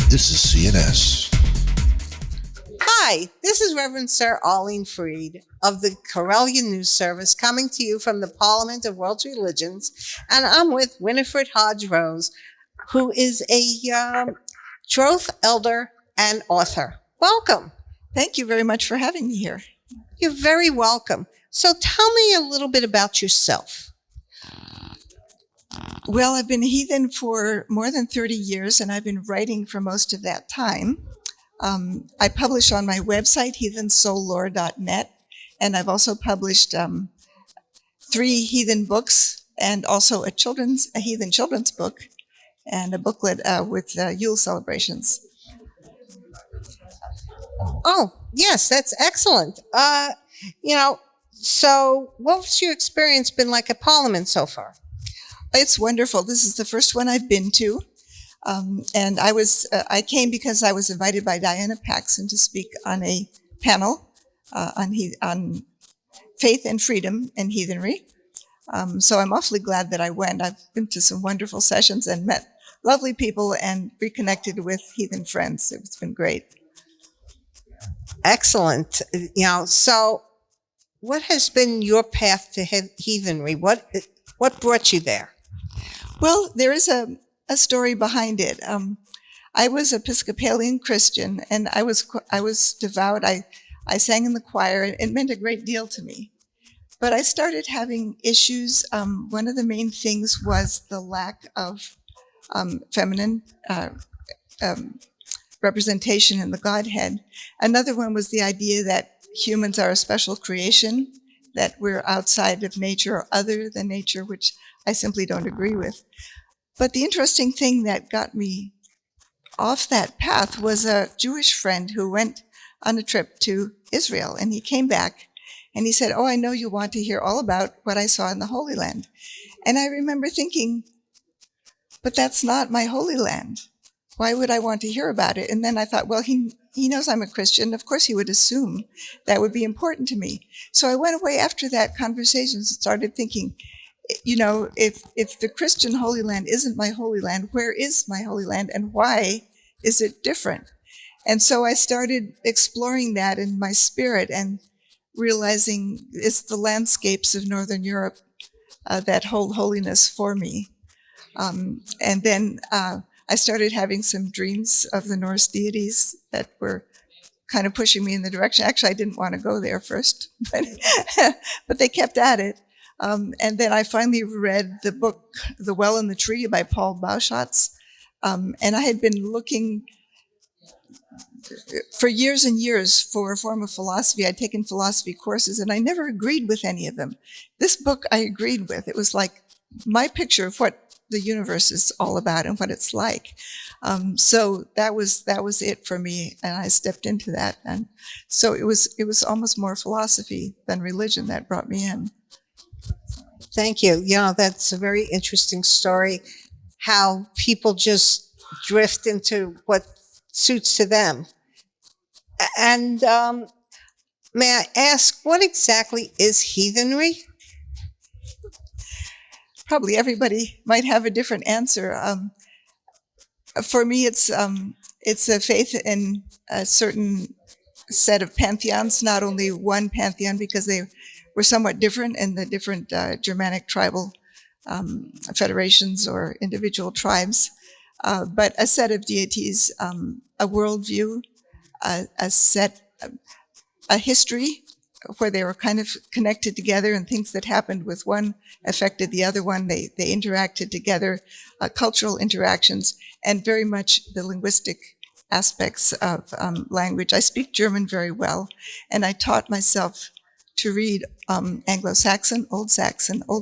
This is CNS. Hi, this is Reverend Sir Arlene Fried of the Correllian News Service coming to you from the Parliament of World Religions, and I'm with Winifred Hoge Rose, who is a Troth Elder and Author. Welcome. Thank you very much for having me here. You're very welcome. So tell me a little bit about yourself. Well, I've been a heathen for more than 30 years, and I've been writing for most of that time. I publish on my website, heathensoullore.net, and I've also published 3 heathen books and also a heathen children's book and a booklet with Yule celebrations. Oh, yes, that's excellent. So what's your experience been like at Parliament so far? It's wonderful. This is the first one I've been to. And I came because I was invited by Diana Paxson to speak on a panel on faith and freedom and heathenry. So I'm awfully glad that I went. I've been to some wonderful sessions and met lovely people and reconnected with heathen friends. It's been great. Excellent. So what has been your path to heathenry? What brought you there? Well, there is a story behind it. I was Episcopalian Christian, and I was devout. I sang in the choir, and it meant a great deal to me. But I started having issues. One of the main things was the lack of feminine representation in the Godhead. Another one was the idea that humans are a special creation, that we're outside of nature or other than nature, which I simply don't agree with. But the interesting thing that got me off that path was a Jewish friend who went on a trip to Israel, and he came back and he said, "Oh, I know you want to hear all about what I saw in the Holy Land." And I remember thinking, but that's not my Holy Land. Why would I want to hear about it? And then I thought, well, he knows I'm a Christian. Of course, he would assume that would be important to me. So I went away after that conversation and started thinking, if the Christian Holy Land isn't my Holy Land, where is my Holy Land and why is it different? And so I started exploring that in my spirit and realizing it's the landscapes of Northern Europe that hold holiness for me. And then I started having some dreams of the Norse deities that were kind of pushing me in the direction. Actually, I didn't want to go there first, but they kept at it. And then I finally read the book, The Well and the Tree by Paul Bauschatz. And I had been looking for years and years for a form of philosophy. I'd taken philosophy courses and I never agreed with any of them. This book I agreed with. It was like my picture of what the universe is all about and what it's like. So that was it for me, and I stepped into that. And so it was almost more philosophy than religion that brought me in. Thank you. That's a very interesting story, how people just drift into what suits to them. And may I ask, what exactly is heathenry? Probably everybody might have a different answer. For me, it's a faith in a certain set of pantheons, not only one pantheon, because they were somewhat different in the different Germanic tribal federations or individual tribes, but a set of deities, a worldview, a history where they were kind of connected together, and things that happened with one affected the other one. They interacted together, cultural interactions, and very much the linguistic aspects of language. I speak German very well, and I taught myself to read Anglo-Saxon, Old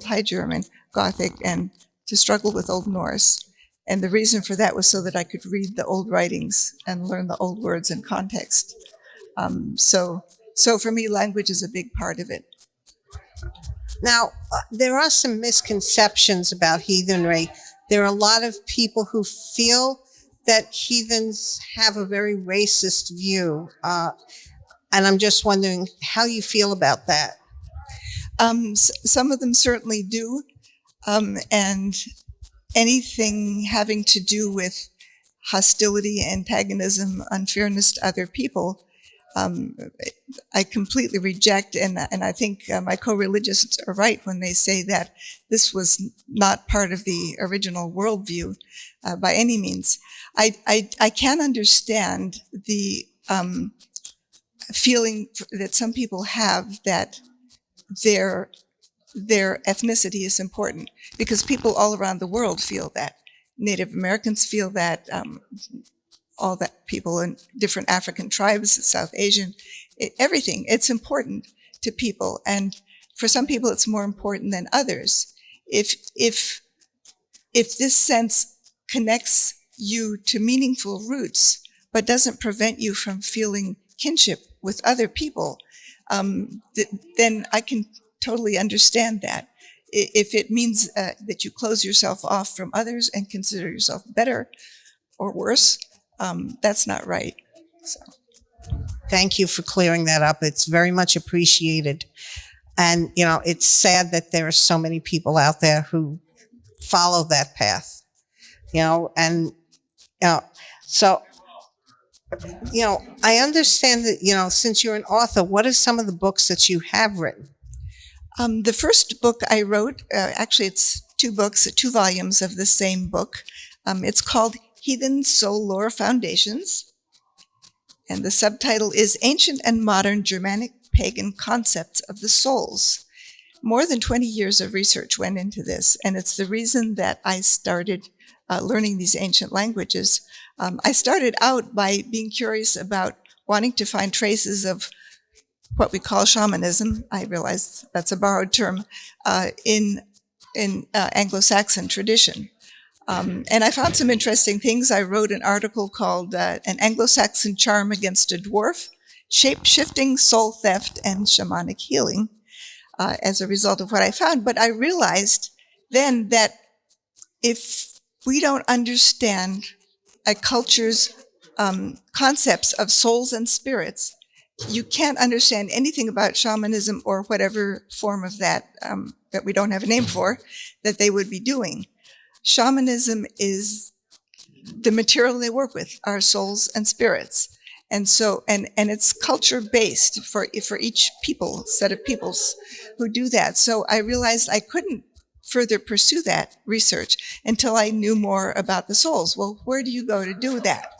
High German, Gothic, and to struggle with Old Norse. And the reason for that was so that I could read the old writings and learn the old words in context. So for me, language is a big part of it. Now, there are some misconceptions about heathenry. There are a lot of people who feel that heathens have a very racist view. And I'm just wondering how you feel about that. Some of them certainly do. And anything having to do with hostility, antagonism, unfairness to other people, I completely reject, and I think my co-religionists are right when they say that this was not part of the original worldview by any means. I can understand the feeling that some people have that their ethnicity is important, because people all around the world feel that. Native Americans feel that, all that people in different African tribes, South Asian, everything. It's important to people, and for some people, it's more important than others. If this sense connects you to meaningful roots, but doesn't prevent you from feeling kinship with other people, then I can totally understand that. If it means that you close yourself off from others and consider yourself better or worse, that's not right. So. Thank you for clearing that up. It's very much appreciated. And, it's sad that there are so many people out there who follow that path, so, I understand that, since you're an author, what are some of the books that you have written? The first book I wrote, actually it's 2 books, 2 volumes of the same book. It's called Heathen Soul Lore Foundations, and the subtitle is Ancient and Modern Germanic Pagan Concepts of the Souls. More than 20 years of research went into this, and it's the reason that I started learning these ancient languages. I started out by being curious about wanting to find traces of what we call shamanism. I realize that's a borrowed term, in Anglo-Saxon tradition. And I found some interesting things. I wrote an article called An Anglo-Saxon Charm Against a Dwarf, Shape-Shifting, Soul Theft, and Shamanic Healing, as a result of what I found. But I realized then that if we don't understand a culture's concepts of souls and spirits, you can't understand anything about shamanism or whatever form of that, that we don't have a name for, that they would be doing. Shamanism is the material they work with, our souls and spirits. And so, and it's culture based for each set of peoples who do that. So I realized I couldn't further pursue that research until I knew more about the souls. Well, where do you go to do that?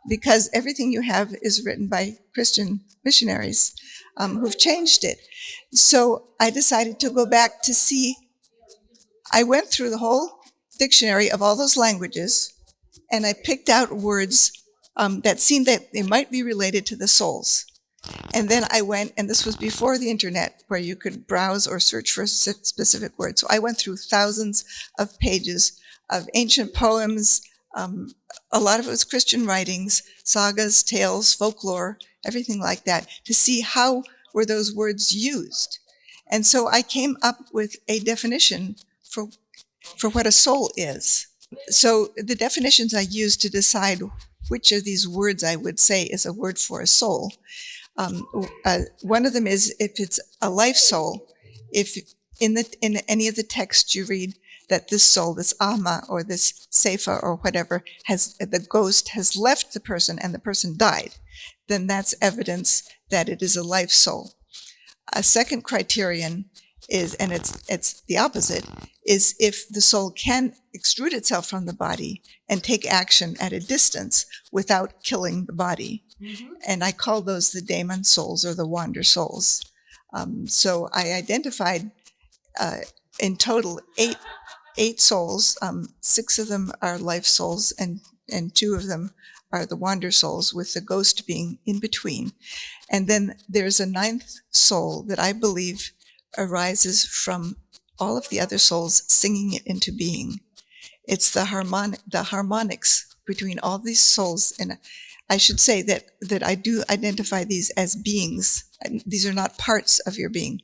Because everything you have is written by Christian missionaries who've changed it. So I decided to go back to see. I went through the whole dictionary of all those languages, and I picked out words that seemed that they might be related to the souls. And then I went, and this was before the internet, where you could browse or search for specific words. So I went through thousands of pages of ancient poems. A lot of it was Christian writings, sagas, tales, folklore, everything like that, to see how were those words used. And so I came up with a definition for what a soul is. So the definitions I used to decide which of these words I would say is a word for a soul. One of them is if it's a life soul, if in any of the texts you read that this soul, this Ama or this Seifa or whatever, the ghost has left the person and the person died, then that's evidence that it is a life soul. A second criterion is, and it's the opposite, is if the soul can extrude itself from the body and take action at a distance without killing the body. Mm-hmm. And I call those the daemon souls or the wander souls. So I identified in total eight souls. 6 of them are life souls, and 2 of them are the wander souls, with the ghost being in between. And then there's a 9th soul that I believe arises from all of the other souls singing it into being. It's the harmonics between all these souls. And I should say that I do identify these as beings. These are not parts of your being.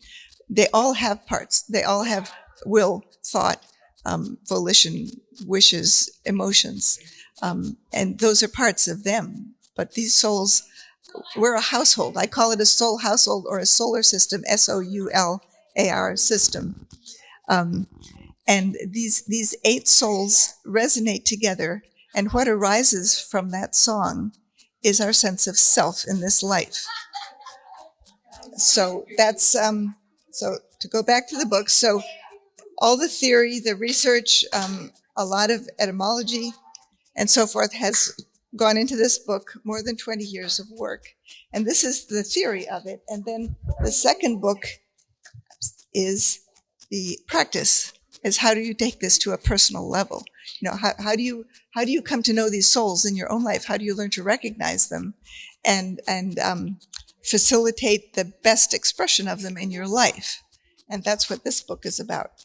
They all have parts. They all have will, thought, volition, wishes, emotions. And those are parts of them. But these souls, we're a household. I call it a soul household or a solar system, SOULAR system. And these 8 souls resonate together And what arises from that song is our sense of self in this life. So that's, so to go back to the book, so all the theory, the research, a lot of etymology and so forth has gone into this book, more than 20 years of work. And this is the theory of it. And then the second book is the practice, is how do you take this to a personal level? You know, how do you come to know these souls in your own life? How do you learn to recognize them and facilitate the best expression of them in your life? And that's what this book is about.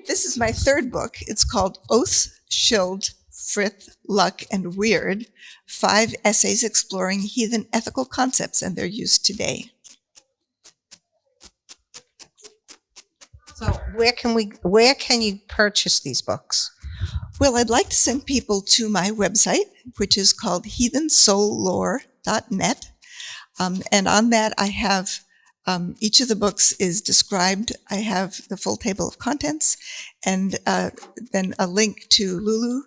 This is my third book. It's called Oath, Schild, Frith, Luck, and Weird, 5 essays exploring heathen ethical concepts and their use today. So where can you purchase these books? Well, I'd like to send people to my website, which is called heathensoulllore.net. And on that, I have each of the books is described. I have the full table of contents and then a link to Lulu.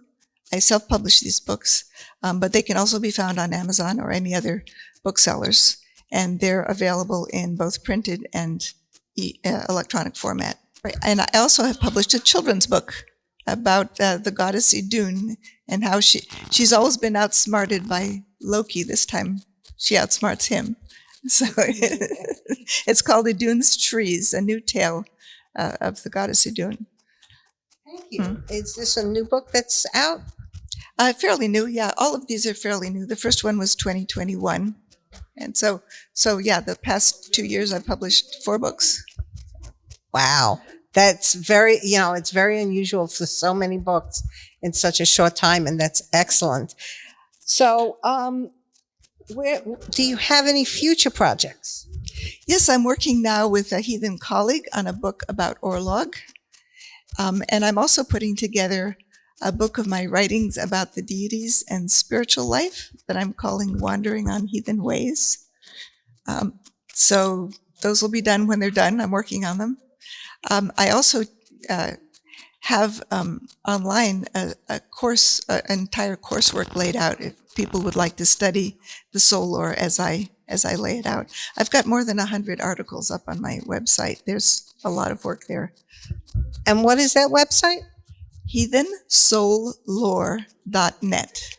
I self-publish these books, but they can also be found on Amazon or any other booksellers. And they're available in both printed and electronic format. Right. And I also have published a children's book about the goddess Idun and how she's always been outsmarted by Loki. This time she outsmarts him. So it's called Idun's Trees, a new tale of the goddess Idun. Thank you. Is this a new book that's out? Fairly new, yeah. All of these are fairly new. The first one was 2021. And so yeah, the past 2 years I've published 4 books. Wow. That's very, it's very unusual for so many books in such a short time, and that's excellent. So, do you have any future projects? Yes, I'm working now with a heathen colleague on a book about Orlog. And I'm also putting together a book of my writings about the deities and spiritual life that I'm calling Wandering on Heathen Ways. So those will be done when they're done. I'm working on them. I also have online a course, an entire coursework laid out if people would like to study the soul lore as I lay it out. I've got more than 100 articles up on my website. There's a lot of work there. And what is that website? heathensoulllore.net.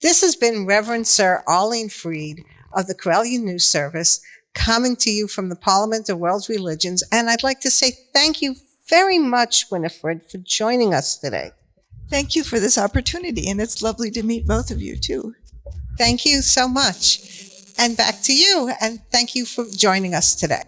This has been Reverend Sir Arlene Fried of the Correllian News Service, coming to you from the Parliament of World Religions. And I'd like to say thank you very much, Winifred, for joining us today. Thank you for this opportunity, and it's lovely to meet both of you, too. Thank you so much. And back to you, and thank you for joining us today.